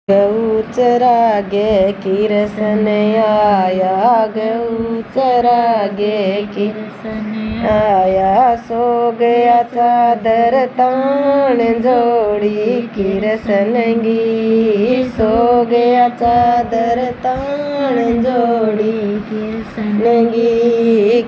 गऊ चरागे किरसन आया, गऊ चरागे किरसन आया। सो गया चादर तान जोड़ी किरसनगी, सो गया चादर तान जोड़ी किरसनगी।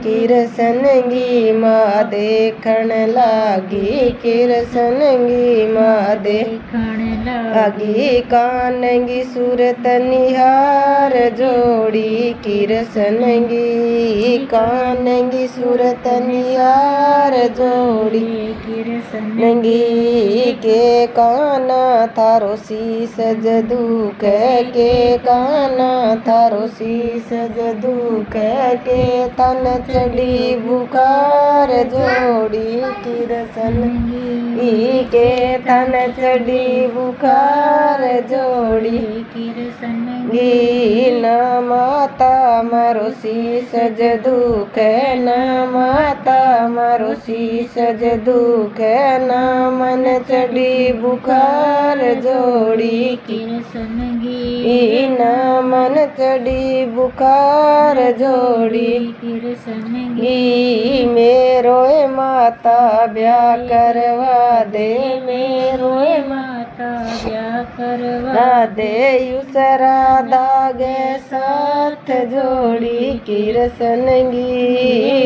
किरसनगी माँ देखण लागी, किरसनगी माँ देखण लागी। कानगी सूरत निहार जोड़ी किरसनगी, कानगी सूरत निहार जोड़ी किरसनगी। के काना थारो शीस जदूक, के काना थारो शीस जदूक। के तन चढ़ी बुखार जोड़ी किरसनगी, के तन चढ़ी बुखार जोड़ी किरसनगी। ना माता मारो शीस जदूक, ना माता मारो शीस जदूक। ना मन चढ़ी बुखार जोड़ी किरसनगी, ना मन चढ़ी बुखार जोड़ी किरसनगी। मेरो माता ब्याह करवा दे, मेरो माता ब्याह करवा दे। उसरा दागे साथ जोड़ी किरसनगी,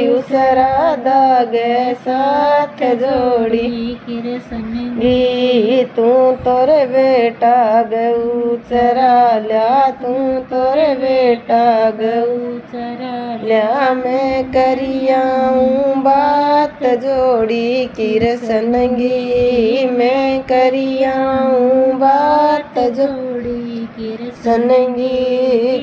उसरा दागे साथ जोड़ी किरसनगी। तू तोरे बेटा गऊ चरा ल्या, तू तोरे बेटा गऊ चरा ल्या। मैं करियाऊं बात जोड़ी किरसनगी, मैं करियाऊं बात जोड़ी किरसनगी।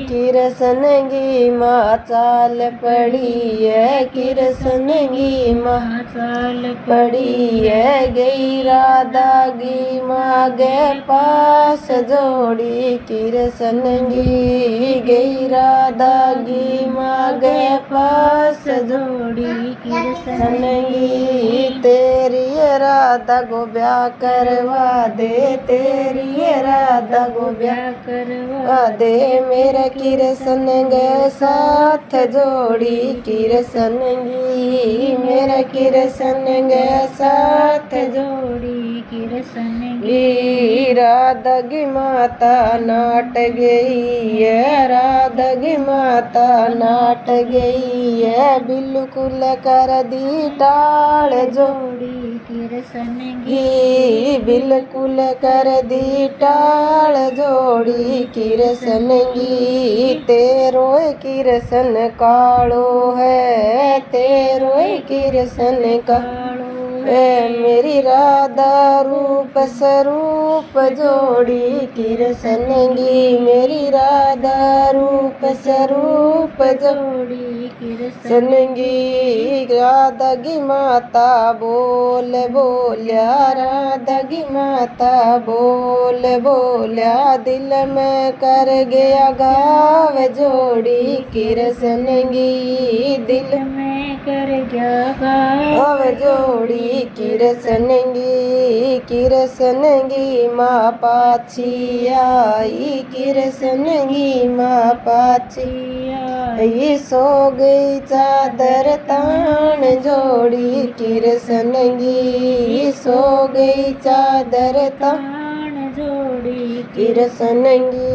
किरसनगी माँ चाल पड़ी है, किरसनगी माँ चाल पड़ी है। गई राधागी माँ गे पास जोड़ी किरसनगी, गई राधागी माँ गे पास जोड़ी किरसनगी। तेरी राधा को ब्याह करवा दे, तेरी राधा को ब्याह करवा दे। मेरा किरसन गे साथ जोड़ी किरसनगी, मेरा किरसन गे साथ जोड़ी किरसनगी। राधा की माता नाट गई है, राधा की माता नाट गई है। बिल्कुल कर दी टाल जोड़ी किरसनगी, बिल्कुल कर दी टाल जोड़ी किरसनगी। तेरो किरसन कालो है, तेरो किरसन कालो है। मेरी राधा रूप स्वरूप जोड़ी किरसनगी, मेरी राधा रूप स्वरूप जोड़ी किरसनगी। राधा की माता बोल बोल्या, राधा की माता बोल बोल्या। दिल में कर गया घाव जोड़ी किरसनगी, दिल में कर गया घाव जोड़ी किरसनगी। किरसनगी माँ पाछी आई, किरसनगी माँ पाछी आई। सो गई चादर तान जोड़ी किरसनगी, सो गई चादर तान जोड़ी किरसनगी।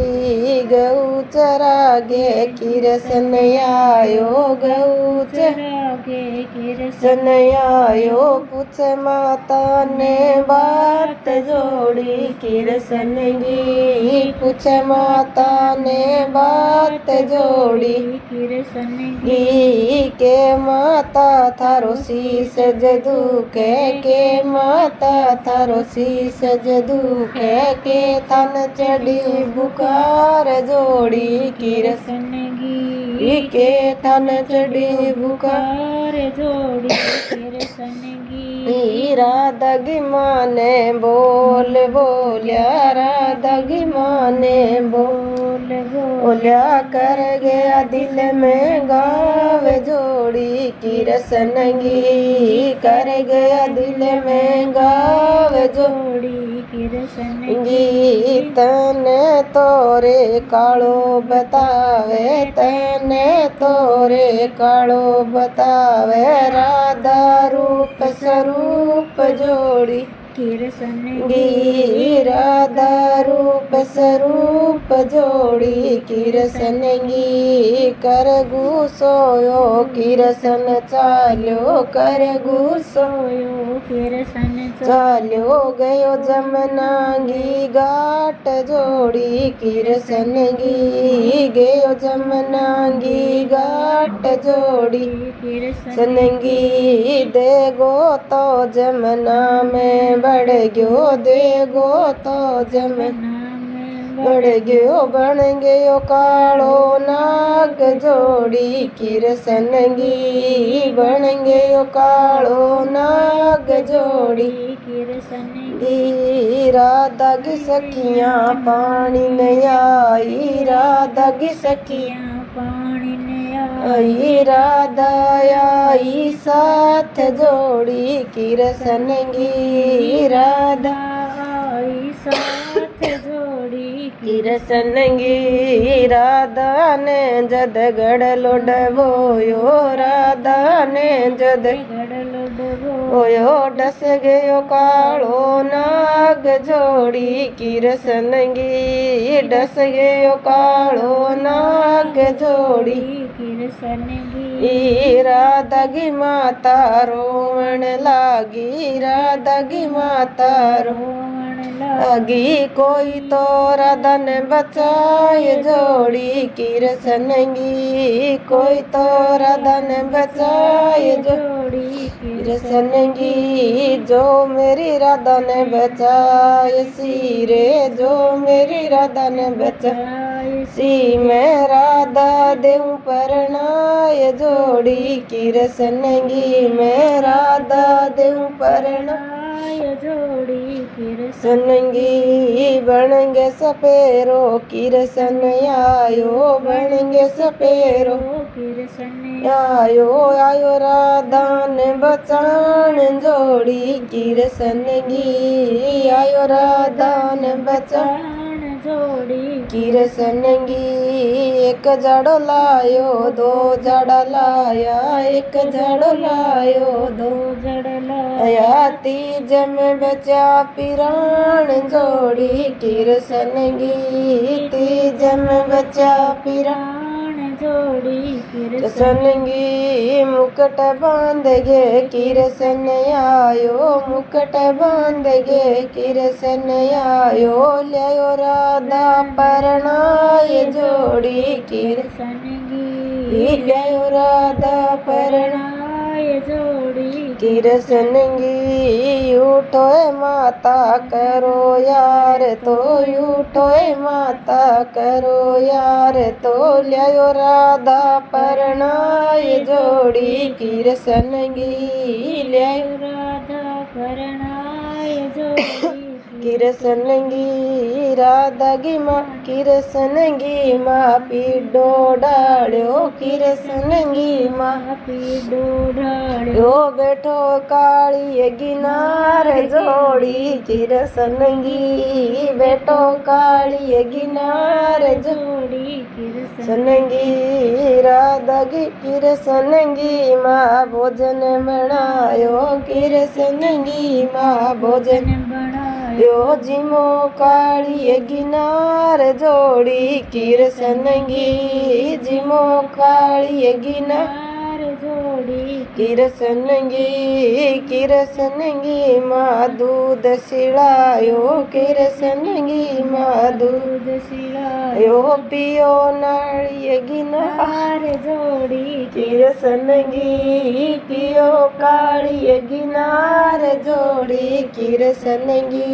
गऊ चरागे किरसन आयो, गऊ चरागे किरसन आयो। पूछ माता ने बात जोड़ी किरसनगी, पूछ माता ने बात जोड़ी किरसनगी। के माता थारो शीस जदूक, के माता थारो शीस जदूक। के तन चढ़ी बुखार जोड़ी किरसनगी, के तन चढ़ी बुखार जोड़ी किरसनगी। राधा की माँ ने बोल बोल्या, राधा की माँ ने बोल बोल्या। कर गया दिल में गाव जोड़ी किरसनगी, कर गया दिल में गाव जोड़ी किरसनगी तने तोरे काळो बतावे तने तोरे काळो बतावे राधा रूप स्वरूप जोड़ी किरसनगी राधा रूप स्वरूप जोड़ी किरसनगी कर गुसोयो किरसन चाल्यो कर गुसोयो किरसन चाल्यो गयो जमनागी घाट जोड़ी किरसनगी गयो जमनागी घाट जोड़ी किरसनगी देगो तो जमना में बढ़ गयो देगो तो जमना बढ़ गयो बन गयो कालो नाग जोड़ी किरसनगी बन गयो कालो नाग जोड़ी किरसनगी राधा की सखियाँ पानी में आई राधा की सखियाँ पानी में आई राधा आई साथ जोड़ी किरसनगी राधा आई साथ जोड़ी किरसनगी राधा ने जद गड़लो डबोयो राधा ने जद गड़लो डबोयो डस गयो कालो नाग जोड़ी किरसनगी डस गयो कालो नाग जोड़ी किरसनगी राधा की माता रोवण लागी राधा की माता रोवण लागी कोई तो राधा ने बचाए जोड़ी किरसनगी कोई तो राधा ने बचाए जोड़ी किरसनगी जो मेरी राधा ने बचाए सी रे जो मेरी राधा ने बचाए सी मैं राधा देऊं परणाय जोड़ी किरसनगी मैं राधा देऊं परणाय जोड़ी किरसनगी बणगे सपेरो किरसन आयो बणगे सपेरो किरसन आयो आयो राधा ने बचान जोड़ी किरसनगी आयो राधा ने बचान जोड़ी किरसनगी एक जड़ो लायो दो जड़ा लाया एक जड़ो लायो दो जड़ लाया तीज में बचा पिराण जोड़ी किरसनगी तीज में बचा पिराण जोड़ी किरसनगी मुकुट बांध गे किरसन आयो मुकुट बांध गे किरसन आयो ल्यायो राधा परणाय जोड़ी किरसनगी ल्यायो राधा परणाय जोड़ी किरसनगी उठो माता करो यार तो उठो माता करो यार तो ल्यायो राधा परणाय जोड़ी किरसनगी ल्यायो राधा परणाय जोड़ी किरसनगी राधा की माँ किरसनगी माँ पीडो डाल्यो किरसनगी माँ पीडो डाल्यो बैठो काली गिनार जोड़ी किरसनगी बैठो काली गिनार जोड़ी किरसनगी राधा की किरसनगी माँ भोजन बनायो किरसनगी माँ भोजन यो जिमो काली गिनार जोड़ी किरसनगी जिमो काली गिनार जोड़ी किरसनगी किरसनगी माँ दूध सिलायो किरसनगी माँ दूध सिलायो पियो नाली गिनार जोड़ी किरसनगी पियो काली गिनार जोड़ी किरसनगी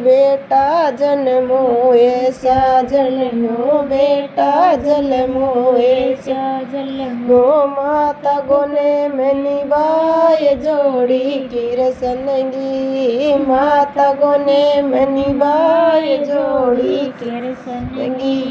बेटा जन्मो ऐसा जन्मो बेटा जन्मो ऐसा जन्मो माता गोने में निभाए जोड़ी किरसनगी माता गोने में निभाए जोड़ी किरसनगी।